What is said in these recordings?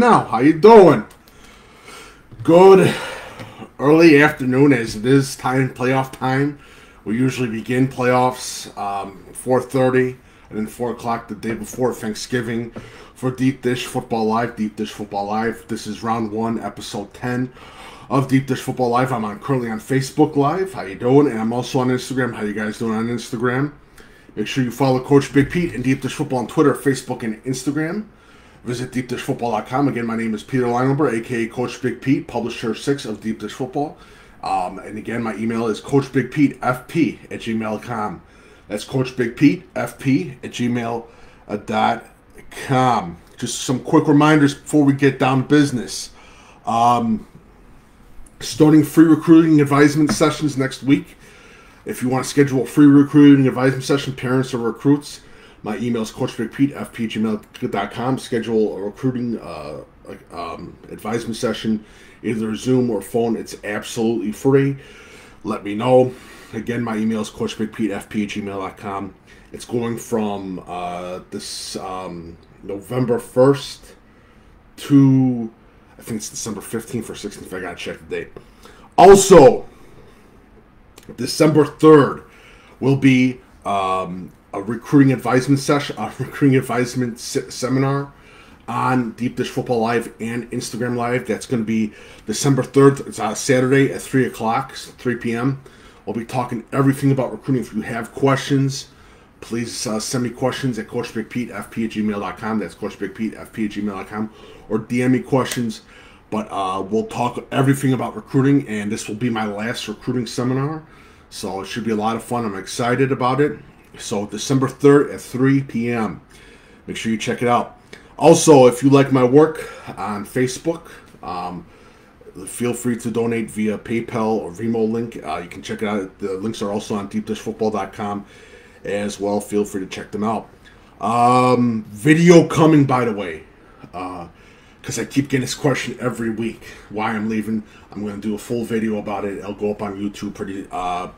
now. How you doing? Good early afternoon, as it is playoff time. We usually begin playoffs 4:30 and then 4 o'clock the day before Thanksgiving for Deep Dish Football Live. Deep Dish Football Live. This is round 1, episode 10 of Deep Dish Football Live. I'm currently on Facebook Live. How you doing? And I'm also on Instagram. How you guys doing on Instagram? Make sure you follow Coach Big Pete and Deep Dish Football on Twitter, Facebook, and Instagram. Visit deepdishfootball.com. Again, my name is Peter Leinenber, a.k.a. Coach Big Pete, publisher 6 of Deep Dish Football. And again, my email is coachbigpetefp@gmail.com. That's coachbigpetefp@gmail.com. Just some quick reminders before we get down to business. Starting free recruiting advisement sessions next week. If you want to schedule a free recruiting advisement session, parents or recruits, my email is coachbigpetefp@gmail.com. Schedule a recruiting advisement session, either Zoom or phone. It's absolutely free. Let me know. Again, my email is coachbigpetefp@gmail.com. It's going from this November 1st to, I think it's December 15th or 16th. I got to check the date. Also, December 3rd will be a recruiting advisement session, a recruiting advisement seminar on Deep Dish Football Live and Instagram Live. That's going to be December 3rd. It's on Saturday at 3 o'clock, 3 p.m. I'll be talking everything about recruiting. If you have questions, please send me questions at coachbigpetefp@gmail.com. That's coachbigpetefp@gmail.com. Or DM me questions. But we'll talk everything about recruiting, and this will be my last recruiting seminar. So it should be a lot of fun. I'm excited about it. So December 3rd at 3 p.m. Make sure you check it out. Also, if you like my work on Facebook, feel free to donate via PayPal or VENMO link. You can check it out. The links are also on deepdishfootball.com as well. Feel free to check them out. Video coming, by the way. Because I keep getting this question every week, why I'm leaving. I'm going to do a full video about it. It'll go up on YouTube pretty, I'm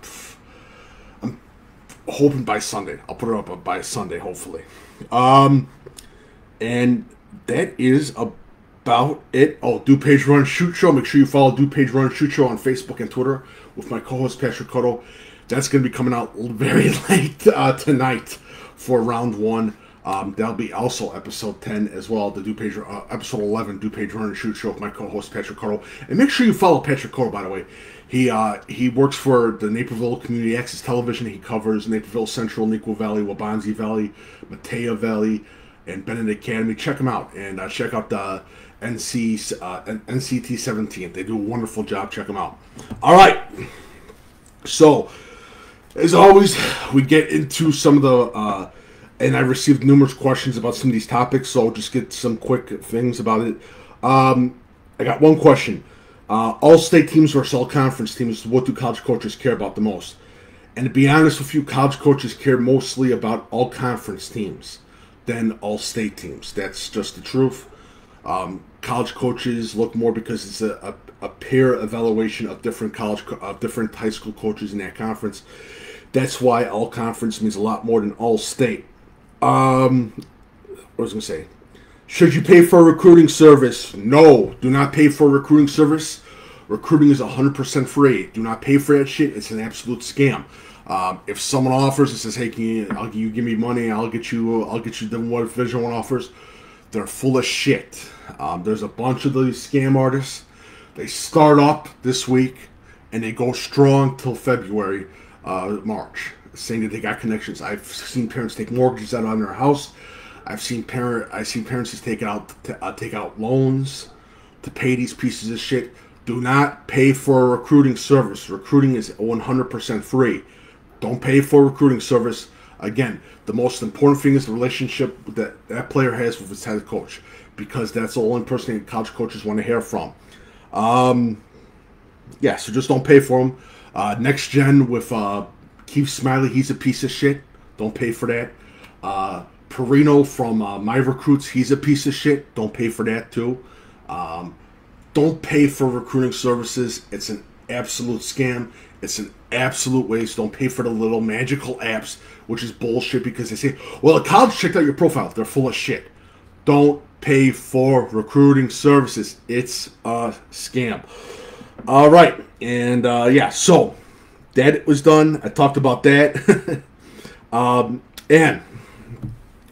hoping by Sunday. I'll put it up by Sunday, hopefully. And that is about it. Oh, Do Page Run Shoot Show. Make sure you follow Do Page Run Shoot Show on Facebook and Twitter with my co-host Patrick Cotto. That's going to be coming out very late tonight for round 1. That'll be also episode 10 as well, the episode 11, Do Page Run and Shoot Show with my co-host Patrick Cotto. And make sure you follow Patrick Cotto, by the way. He works for the Naperville Community Access Television. He covers Naperville Central, Neuqua Valley, Waubonsie Valley, Matea Valley, and Benedict Academy. Check him out, and check out the NCT 17. They do a wonderful job. Check them out. All right. So, as always, we get into some of the... and I received numerous questions about some of these topics, so I'll just get some quick things about it. I got one question. All-state teams versus all-conference teams, what do college coaches care about the most? And to be honest with you, college coaches care mostly about all-conference teams than all-state teams. That's just the truth. College coaches look more because it's a peer evaluation of different different high school coaches in that conference. That's why all-conference means a lot more than all-state. What was I going to say? Should you pay for a recruiting service? No, do not pay for a recruiting service. Recruiting is 100% free. Do not pay for that shit. It's an absolute scam. If someone offers and says, "Hey, you give me money? I'll get you the what Division 1 offers," they're full of shit. There's a bunch of these scam artists. They start up this week and they go strong till February, March, saying that they got connections. I've seen parents take mortgages out on their house. I've seen parents just take out loans to pay these pieces of shit. Do not pay for a recruiting service. Recruiting is 100% free. Don't pay for a recruiting service. Again, the most important thing is the relationship that player has with his head coach, because that's the only person that college coaches want to hear from. Yeah, so just don't pay for them. Next Gen with Keith Smiley, he's a piece of shit. Don't pay for that. Perino from My Recruits, he's a piece of shit. Don't pay for that too. Don't pay for recruiting services. It's an absolute scam. It's an absolute waste. Don't pay for the little magical apps, which is bullshit, because they say, well, a college checked out your profile. They're full of shit. Don't pay for recruiting services. It's a scam. All right, and yeah, so that was done. I talked about that. And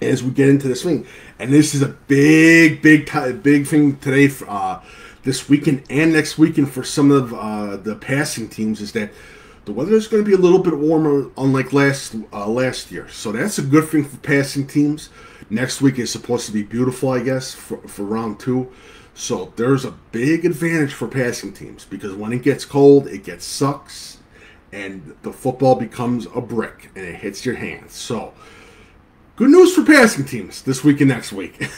as we get into this thing, and this is a big thing today, this weekend and next weekend for some of the passing teams, is that the weather is going to be a little bit warmer, unlike last year. So that's a good thing for passing teams. Next week is supposed to be beautiful, I guess, for round 2. So there's a big advantage for passing teams, because when it gets cold, it gets sucks, and the football becomes a brick, and it hits your hands. So good news for passing teams this week and next week.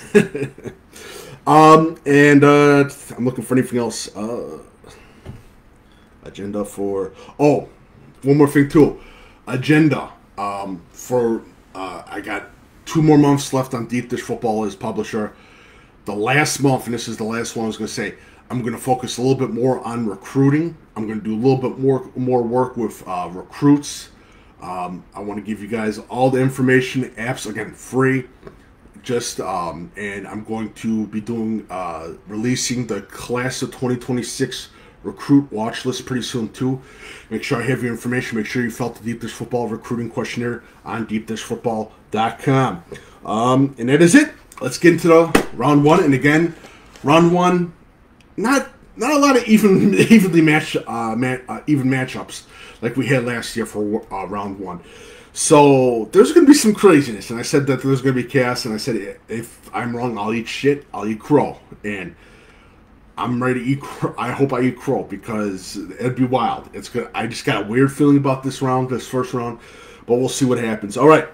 And I'm looking for anything else. Agenda for... Oh, one more thing too. Agenda for... I got 2 more months left on Deep Dish Football as publisher. The last month, and this is the last one I was going to say, I'm going to focus a little bit more on recruiting. I'm going to do a little bit more work with recruits. I want to give you guys all the information. Apps, again, free. Just and I'm going to be doing releasing the class of 2026 recruit watch list pretty soon too. Make sure I have your information. Make sure you fill out the Deep Dish Football recruiting questionnaire on deepdishfootball.com. And that is it. Let's get into the round 1. And again, round 1, not a lot of even matchups like we had last year for round 1. So there's going to be some craziness, and I said that there's going to be chaos, and I said if I'm wrong, I'll eat shit, I'll eat crow, and I'm ready to eat crow. I hope I eat crow, because it'd be wild. It's good. I just got a weird feeling about this first round, but we'll see what happens. All right,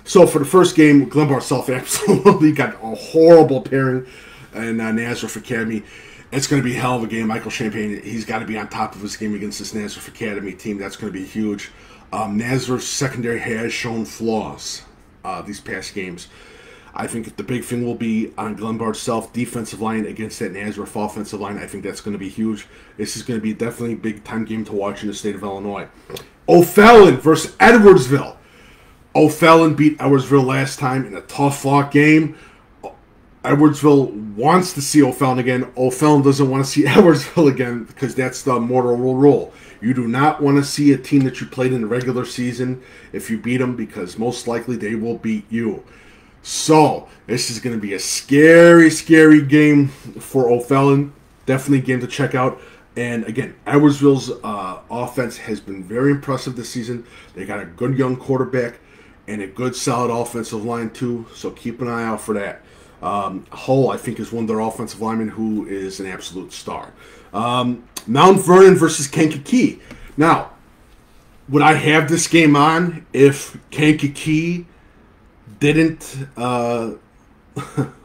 so for the first game, Glenbard South absolutely got a horrible pairing in Nazareth Academy. It's going to be a hell of a game. Michael Champagne, he's got to be on top of his game against this Nazareth Academy team. That's going to be huge. Nazareth's secondary has shown flaws these past games. I think the big thing will be on Glenbard South defensive line against that Nazareth offensive line. I think that's going to be huge. This is going to be definitely a big-time game to watch in the state of Illinois. O'Fallon versus Edwardsville. O'Fallon beat Edwardsville last time in a tough-fought game. Edwardsville wants to see O'Fallon again. O'Fallon doesn't want to see Edwardsville again, because that's the mortal rule. You do not want to see a team that you played in the regular season if you beat them, because most likely they will beat you. So this is going to be a scary, scary game for O'Fallon. Definitely a game to check out. And again, Edwardsville's offense has been very impressive this season. They got a good young quarterback and a good solid offensive line too. So keep an eye out for that. Hull, I think, is one of their offensive linemen who is an absolute star. Mount Vernon versus Kankakee. Now, would I have this game on if Kankakee didn't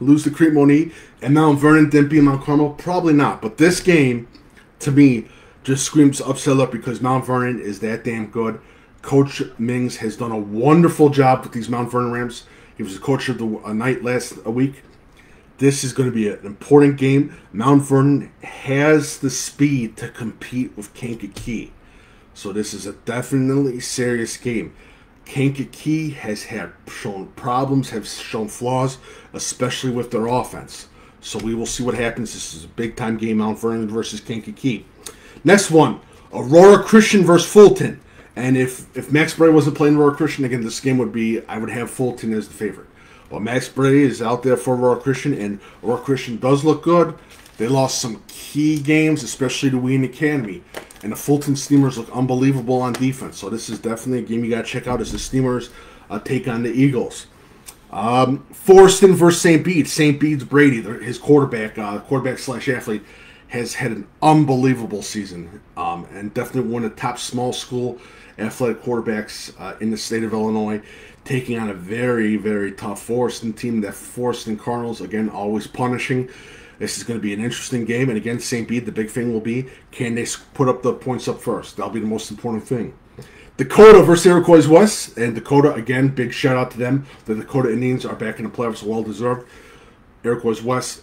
lose to Crete Monee and Mount Vernon didn't beat Mount Carmel? Probably not. But this game, to me, just screams upset up, because Mount Vernon is that damn good. Coach Mings has done a wonderful job with these Mount Vernon Rams. He was the coach of the night last week. This is going to be an important game. Mount Vernon has the speed to compete with Kankakee. So this is a definitely serious game. Kankakee has shown problems, have shown flaws, especially with their offense. So we will see what happens. This is a big-time game, Mount Vernon versus Kankakee. Next one, Aurora Christian versus Fulton. And if Max Bray wasn't playing Aurora Christian, again, this game would be, I would have Fulton as the favorite. Well, Max Bray is out there for Aurora Christian, and Aurora Christian does look good. They lost some key games, especially to Wheaton Academy. And the Fulton Steamers look unbelievable on defense. So this is definitely a game you got to check out as the Steamers take on the Eagles. Forreston versus St. Bede. St. Bede's Brady, his quarterback/athlete, has had an unbelievable season. And definitely one of the top small school athletic quarterbacks in the state of Illinois, taking on a very, very tough Forreston team. That Forreston Cardinals, again, always punishing. This is going to be an interesting game. And again, St. Bede, the big thing will be, can they put up the points up first? That'll be the most important thing. Dakota versus Iroquois West. And Dakota, again, big shout out to them. The Dakota Indians are back in the playoffs, well-deserved. Iroquois West,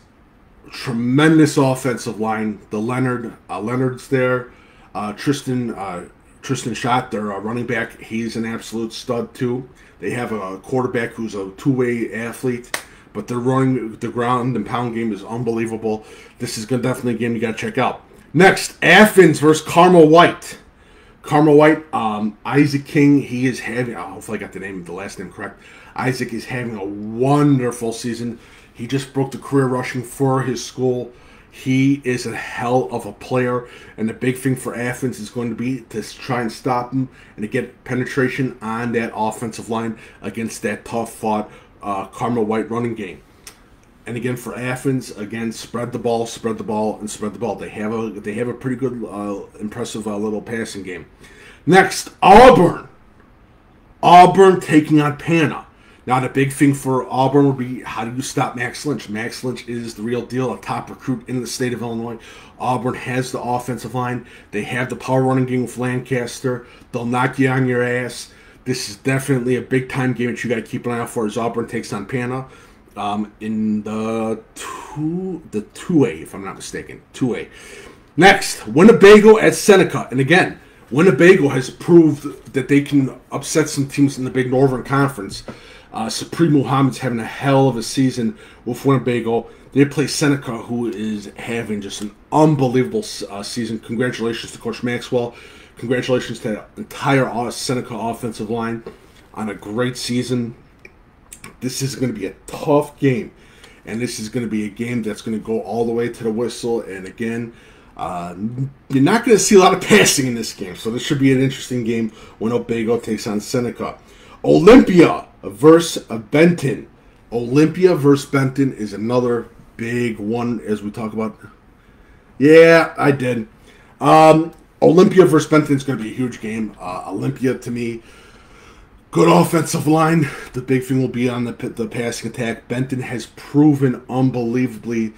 tremendous offensive line. The Leonard's there. Tristan Schott, their running back, he's an absolute stud too. They have a quarterback who's a two-way athlete. but they're running the ground and pound game is unbelievable. This is definitely a game you got to check out. Next, Athens versus Carmel White. Carmel White, Isaac King, he is having, hopefully I got the last name correct. Isaac is having a wonderful season. He just broke the career rushing for his school. He is a hell of a player, and the big thing for Athens is going to be to try and stop him and to get penetration on that offensive line against that tough-fought Carmel White running game. And again, for Athens, again, spread the ball, and spread the ball. They have a pretty good, impressive little passing game. Next, Auburn. Auburn taking on Pana. Now, the big thing for Auburn would be, how do you stop Max Lynch? Max Lynch is the real deal, a top recruit in the state of Illinois. Auburn has the offensive line. They have the power running game with Lancaster. They'll knock you on your ass. This is definitely a big-time game that you got to keep an eye out for as Auburn takes on Pana in the 2A, if I'm not mistaken. 2A. Next, Winnebago at Seneca. And again, Winnebago has proved that they can upset some teams in the Big Northern Conference. Supreme Muhammad's having a hell of a season with Winnebago. They play Seneca, who is having just an unbelievable season. Congratulations to Coach Maxwell. Congratulations to the entire Seneca offensive line on a great season. This is going to be a tough game, and this is going to be a game that's going to go all the way to the whistle. And again, you're not going to see a lot of passing in this game, so this should be an interesting game when Winnebago takes on Seneca. Olympia versus Benton. Olympia versus Benton is another big one as we talk about. Yeah, I did. Olympia versus Benton is going to be a huge game. Olympia, to me, good offensive line. The big thing will be on the passing attack. Benton has proven unbelievably.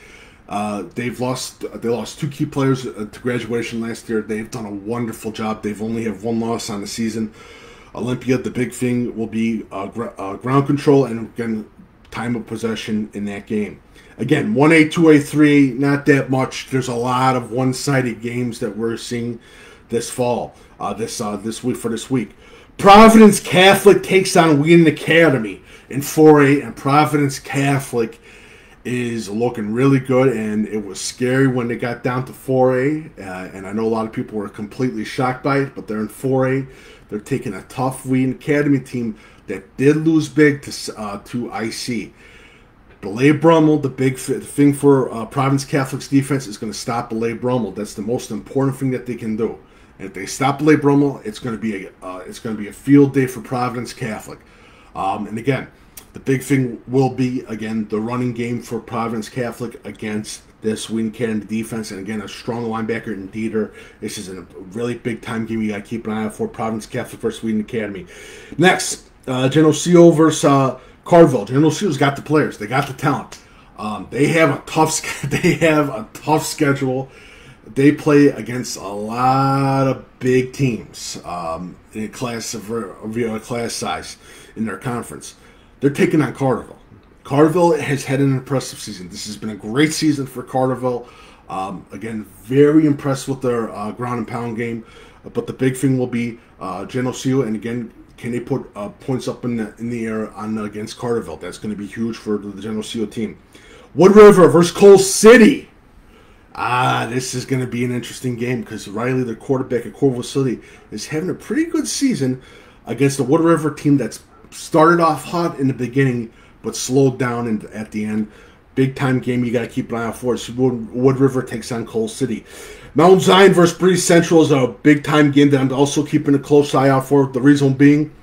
They lost 2 key players to graduation last year. They've done a wonderful job. They've only have 1 loss on the season. Olympia, the big thing will be ground control and, again, time of possession in that game. Again, 1A, 2A, 3A, not that much. There's a lot of one-sided games that we're seeing this fall, this week. Providence Catholic takes on Wheaton Academy in 4A, and Providence Catholic is looking really good, and it was scary when they got down to 4A, and I know a lot of people were completely shocked by it, but they're in 4A. They're taking a tough Wheaton Academy team that did lose big to IC. Belay Brummel, the big thing for Providence Catholic's defense is going to stop Belay Brummel. That's the most important thing that they can do. And if they stop Belay Brummel, it's going to be a field day for Providence Catholic. And again, the big thing will be, again, the running game for Providence Catholic against this Wheaton Academy defense. And again, a strong linebacker in Dieter. This is a really big-time game you got to keep an eye out for. Providence Catholic versus Wheaton Academy. Next, Geneseo versus Carville. Geneseo's got the players. They got the talent. They have a tough schedule. They play against a lot of big teams in a class size in their conference. They're taking on Carterville. Carterville has had an impressive season. This has been a great season for Carterville. Again, very impressed with their ground and pound game. But the big thing will be Geneseo, and again, can they put points up in the air against Carterville? That's going to be huge for the Geneseo team. Wood River versus Coal City. This is going to be an interesting game because Riley, the quarterback at Corvallis City, is having a pretty good season against the Wood River team that's started off hot in the beginning but slowed down at the end. Big-time game you got to keep an eye out for. So Wood River takes on Coal City. Mount Zion versus Breeze Central is a big-time game that I'm also keeping a close eye out for. The reason being,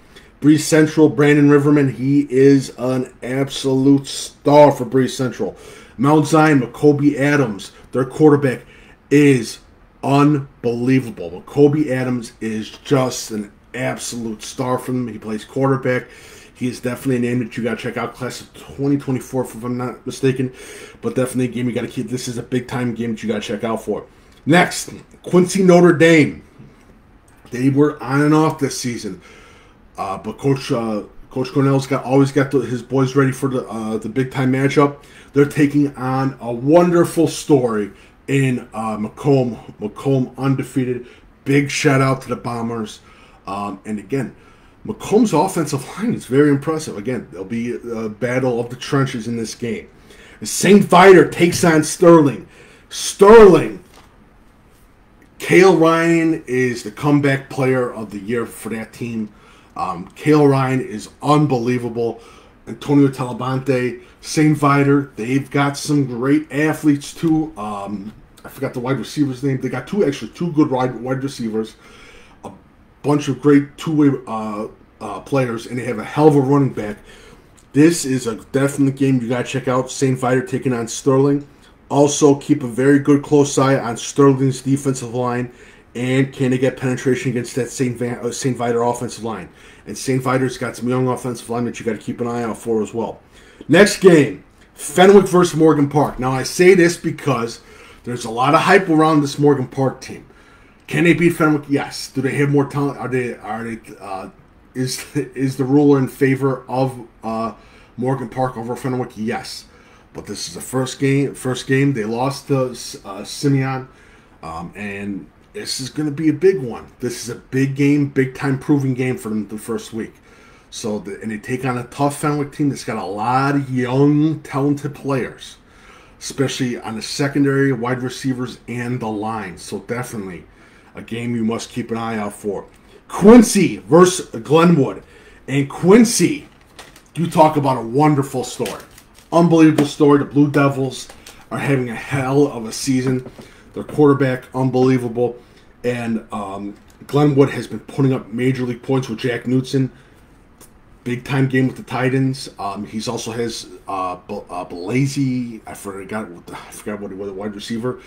Breeze Central, Brandon Riverman, he is an absolute star for Breeze Central. Mount Zion, Macoby Adams, their quarterback, is unbelievable. Macoby Adams is just an absolute star for them. He plays quarterback. He is definitely a name that you got to check out. Class of 2024, if I'm not mistaken. But definitely a game you got to keep. This is a big-time game that you got to check out for. Next, Quincy Notre Dame. They were on and off this season. But Coach Cornell's always got his boys ready for the big-time matchup. They're taking on a wonderful story in Macomb. Macomb undefeated. Big shout-out to the Bombers. And again, Macomb's offensive line is very impressive. Again, there'll be a battle of the trenches in this game. St. Viator takes on Sterling. Sterling. Kale Ryan is the comeback player of the year for that team. Kale Ryan is unbelievable. Antonio Talabante, St. Viator, they've got some great athletes too. I forgot the wide receiver's name. They got two good wide receivers, a bunch of great two-way players, and they have a hell of a running back. This is a definite game you got to check out. St. Viator taking on Sterling. Also, keep a very good close eye on Sterling's defensive line, and can they get penetration against that St. Viator offensive line. And St. Viator's got some young offensive line that you got to keep an eye out for as well. Next game, Fenwick versus Morgan Park. Now, I say this because there's a lot of hype around this Morgan Park team. Can they beat Fenwick? Yes. Do they have more talent? Is the ruler in favor of Morgan Park over Fenwick? Yes. But this is the first game. They lost to Simeon, and this is going to be a big one. This is a big game, big-time proving game for them the first week. So, and they take on a tough Fenwick team that's got a lot of young, talented players, especially on the secondary, wide receivers, and the line. So definitely a game you must keep an eye out for. Quincy versus Glenwood. And Quincy, you talk about a wonderful story. Unbelievable story. The Blue Devils are having a hell of a season. Their quarterback, unbelievable. And Glenwood has been putting up major league points with Jack Knutson. Big time game with the Titans. He's also has Blasey. I forgot what he was, a wide receiver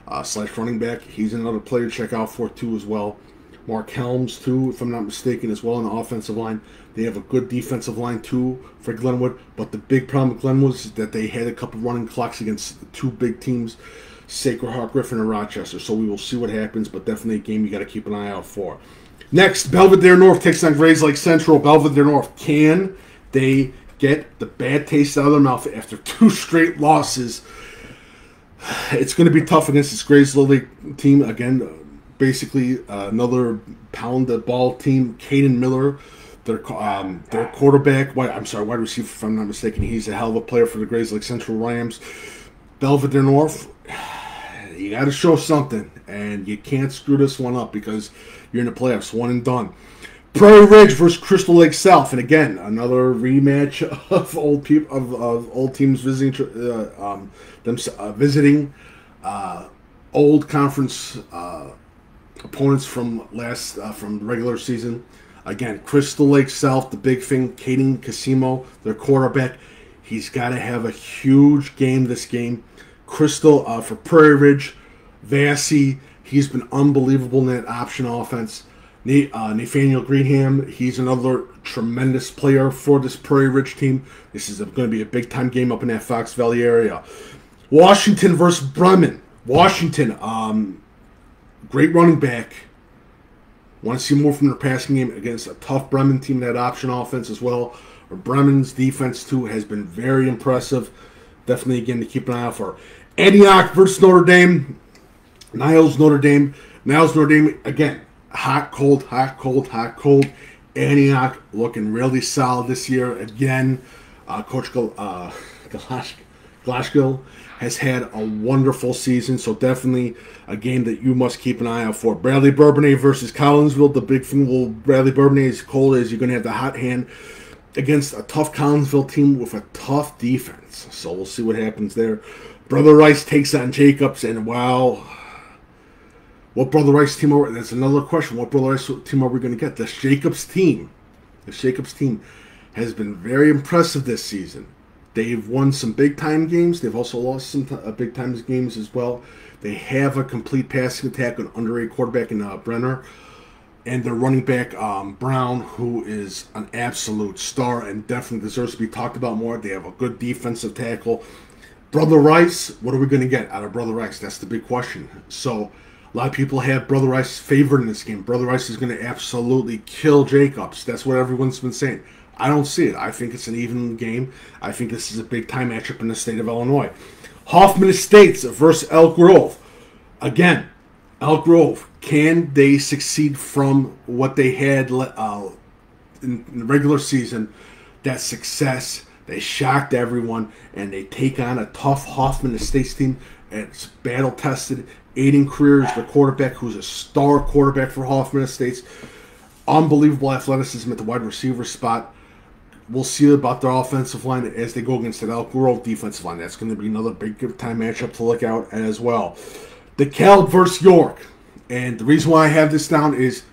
/ running back. He's another player to check out for too as well. Mark Helms too, if I'm not mistaken, as well on the offensive line. They have a good defensive line too for Glenwood. But the big problem with Glenwood is that they had a couple running clocks against two big teams, Sacred Heart Griffin and Rochester. So we will see what happens, but definitely a game you got to keep an eye out for. Next, Belvedere North takes on Grays Lake Central. Belvedere North, can they get the bad taste out of their mouth after 2 straight losses? It's going to be tough against this Grays Lake team. Again, basically another pound-the-ball team. Caden Miller, their quarterback, wide receiver, if I'm not mistaken. He's a hell of a player for the Grays Lake Central Rams. Belvedere North, you got to show something, and you can't screw this one up because you're in the playoffs, one and done. Prairie Ridge versus Crystal Lake South, and again another rematch of old teams visiting old conference opponents from the regular season. Again, Crystal Lake South, the big thing. Caden Casimo, their quarterback, he's got to have a huge game this game. Crystal for Prairie Ridge, Vassy, he's been unbelievable in that option offense. Nathaniel Greenham, he's another tremendous player for this Prairie Ridge team. This is going to be a big-time game up in that Fox Valley area. Washington versus Bremen. Washington, great running back. Want to see more from their passing game against a tough Bremen team, that option offense as well. Bremen's defense, too, has been very impressive. Definitely, again, to keep an eye out for. Antioch versus Notre Dame. Niles Notre Dame, again, hot, cold. Antioch looking really solid this year. Again, Coach Glashgill has had a wonderful season, so definitely a game that you must keep an eye out for. Bradley Bourbonnais versus Collinsville. The big thing with Bradley Bourbonnais is cold is you're going to have the hot hand against a tough Collinsville team with a tough defense. So we'll see what happens there. Brother Rice takes on Jacobs, and wow, what Brother Rice team are? That's another question. What Brother Rice team are we going to get? This Jacobs team has been very impressive this season. They've won some big-time games. They've also lost some big-time games as well. They have a complete passing attack, an underrated quarterback in Brenner. And their running back, Brown, who is an absolute star and definitely deserves to be talked about more. They have a good defensive tackle. Brother Rice, what are we going to get out of Brother Rice? That's the big question. So a lot of people have Brother Rice favored in this game. Brother Rice is going to absolutely kill Jacobs. That's what everyone's been saying. I don't see it. I think it's an even game. I think this is a big-time matchup in the state of Illinois. Hoffman Estates versus Elk Grove. Again, Elk Grove, can they succeed from what they had in the regular seaon, that success, they shocked everyone, and they take on a tough Hoffman Estates team. It's battle-tested. Aiden Creer is the quarterback, who's a star quarterback for Hoffman Estates. Unbelievable athleticism at the wide receiver spot. We'll see about their offensive line as they go against the Elk Grove defensive line. That's going to be another big-time matchup to look out as well. DeKalb versus York. And the reason why I have this down is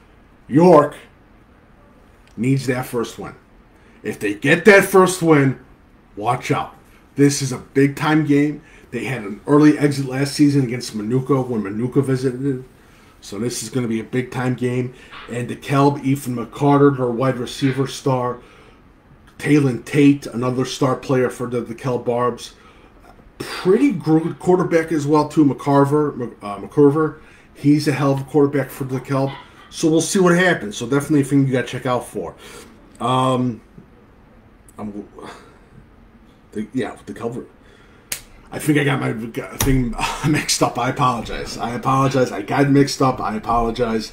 York needs that first win. If they get that first win, watch out. This is a big-time game. They had an early exit last season against Manuka when Manuka visited. So this is going to be a big-time game. And DeKalb, Ethan McCarter, their wide receiver star. Talon Tate, another star player for the DeKalb Barbs. Pretty good quarterback as well, too, McCurver. He's a hell of a quarterback for DeKalb. So we'll see what happens. So definitely a thing you got to check out for. DeKalb. I think I got my thing mixed up. I apologize. I got mixed up. I apologize.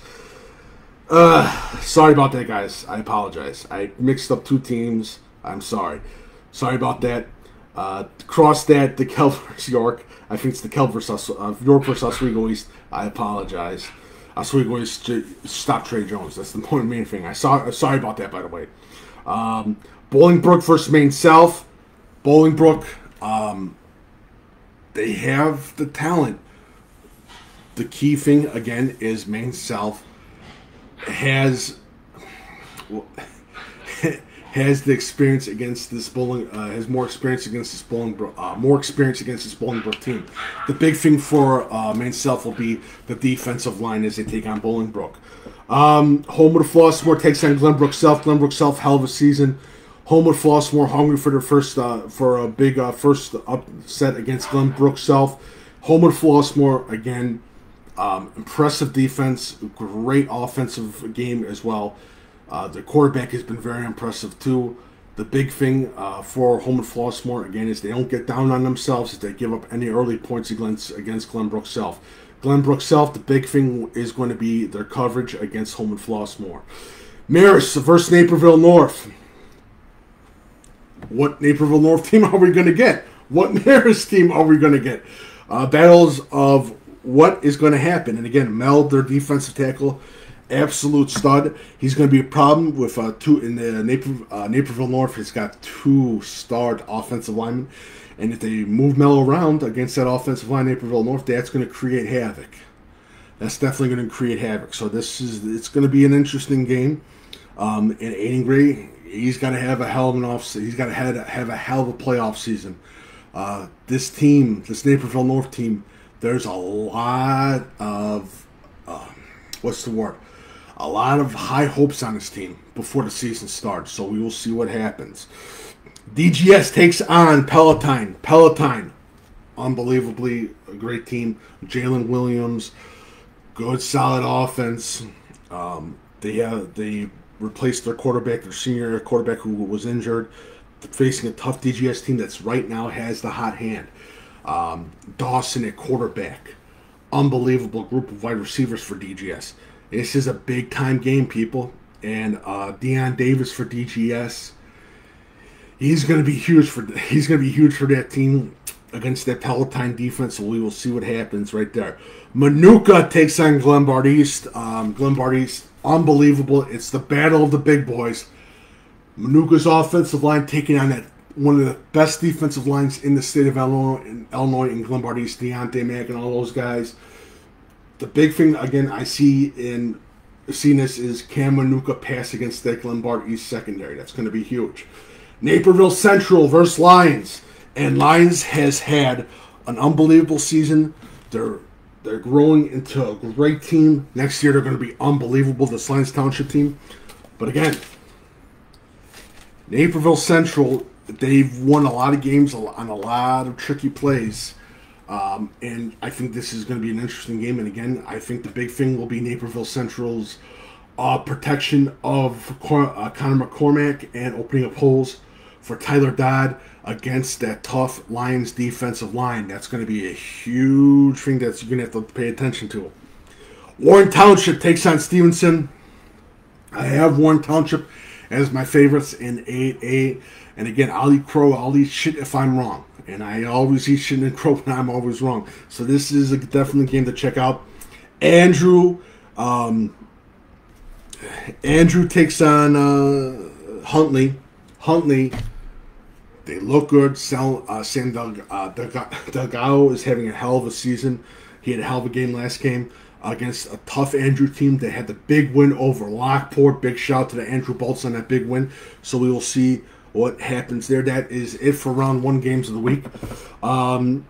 Sorry about that, guys. I apologize. I mixed up two teams. I'm sorry. Sorry about that. Cross that, DeKalb versus York. I think it's DeKalb versus York versus Oswego East. I apologize. Oswego East, stop Trey Jones. That's the main thing. Sorry about that, by the way. Bolingbrook versus Maine South. Bolingbrook, they have the talent. The key thing, again, is Maine South has the experience against this has more experience against this Bolingbrook team. The big thing for Maine South will be the defensive line as they take on Bolingbrook. Homewood Flossmoor takes on Glenbrook South. Glenbrook South, hell of a season. Homewood Flossmoor hungry for their first upset against Glenbrook South. Homewood Flossmoor again. Impressive defense, great offensive game as well. The quarterback has been very impressive too. The big thing for Homewood Flossmoor again is they don't get down on themselves if they give up any early points against Glenbrook South. Glenbrook South, the big thing is going to be their coverage against Homewood Flossmoor. Marist versus Naperville North. What Naperville North team are we going to get? What Marist team are we going to get? Battles of what is going to happen. And again, Mel, their defensive tackle, absolute stud. He's going to be a problem with two in the Naperville North. He's got two starred offensive linemen. And if they move Mel around against that offensive line, Naperville North, that's going to create havoc. That's definitely going to create havoc. So it's going to be an interesting game. And Aiden Gray, he's got to have a hell of an he's got to have a hell of a playoff season. This Naperville North team, there's a lot of a lot of high hopes on this team before the season starts. So we will see what happens. DGS takes on Palatine. Palatine, unbelievably a great team. Jalen Williams, good solid offense. They replaced their quarterback, their senior quarterback who was injured, facing a tough DGS team that's right now has the hot hand. Dawson at quarterback. Unbelievable group of wide receivers for DGS. This is a big-time game, people. And Deion Davis for DGS. He's going to be huge for that team against that Palatine defense. So we will see what happens right there. Manuka takes on Glenbard East. Glenbard East, unbelievable. It's the battle of the big boys. Manuka's offensive line taking on that one of the best defensive lines in the state of Illinois and Glenbard East, Deontay Mack and all those guys. The big thing, again, I see this is can Manuka pass against that Glenbard East secondary. That's going to be huge. Naperville Central versus Lions. And Lions has had an unbelievable season. They're growing into a great team. Next year they're going to be unbelievable, this Lions Township team. But again, Naperville Central, they've won a lot of games on a lot of tricky plays. And I think this is going to be an interesting game. And again, I think the big thing will be Naperville Central's protection of Connor McCormack and opening up holes for Tyler Dodd against that tough Lions defensive line. That's going to be a huge thing that you're going to have to pay attention to. Warren Township takes on Stevenson. I have Warren Township as my favorites in 8A. And again, I'll eat crow, I'll eat shit if I'm wrong. And I always eat shit and crow when I'm always wrong. So this is definitely a game to check out. Andrew takes on Huntley. Huntley, they look good. Sam Delgado is having a hell of a season. He had a hell of a game last game against a tough Andrew team. They had the big win over Lockport. Big shout out to the Andrew Bolts on that big win. So we will see what happens there. That is it for round 1 games of the week. Got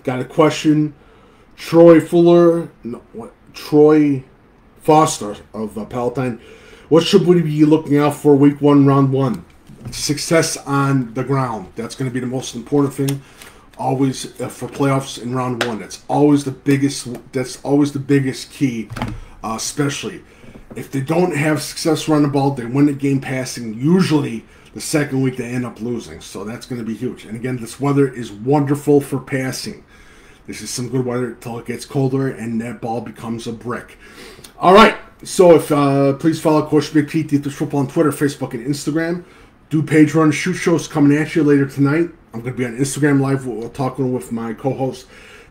a question. Troy Foster of Palatine. What should we be looking out for week 1, round 1? Success on the ground. That's going to be the most important thing. Always for playoffs in round 1. That's always the biggest. That's always the biggest key. Especially if they don't have success running the ball, they win the game passing. Usually the second week they end up losing. So that's going to be huge. And again, this weather is wonderful for passing. This is some good weather until it gets colder and that ball becomes a brick. All right. So if please follow Coach Big Pete, Deep Dish Football on Twitter, Facebook, and Instagram. Do page run shoot shows coming at you later tonight. I'm going to be on Instagram Live. We'll talking with my co-host,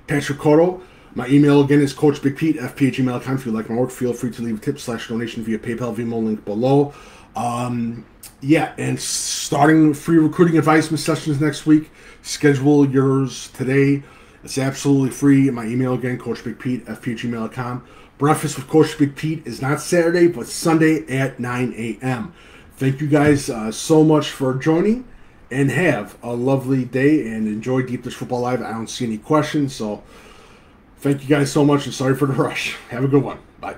Patrick Cotto. My email again is coachbigpete@fp@gmail.com. If you like my work, feel free to leave a tip/donation via PayPal, VENMO link below. Yeah, and starting free recruiting advisement sessions next week. Schedule yours today. It's absolutely free. My email again, coachbigpete@fp@gmail.com. Breakfast with Coach Big Pete is not Saturday, but Sunday at 9 a.m. Thank you guys so much for joining, and have a lovely day, and enjoy Deep Dish Football Live. I don't see any questions, so thank you guys so much, and sorry for the rush. Have a good one. Bye.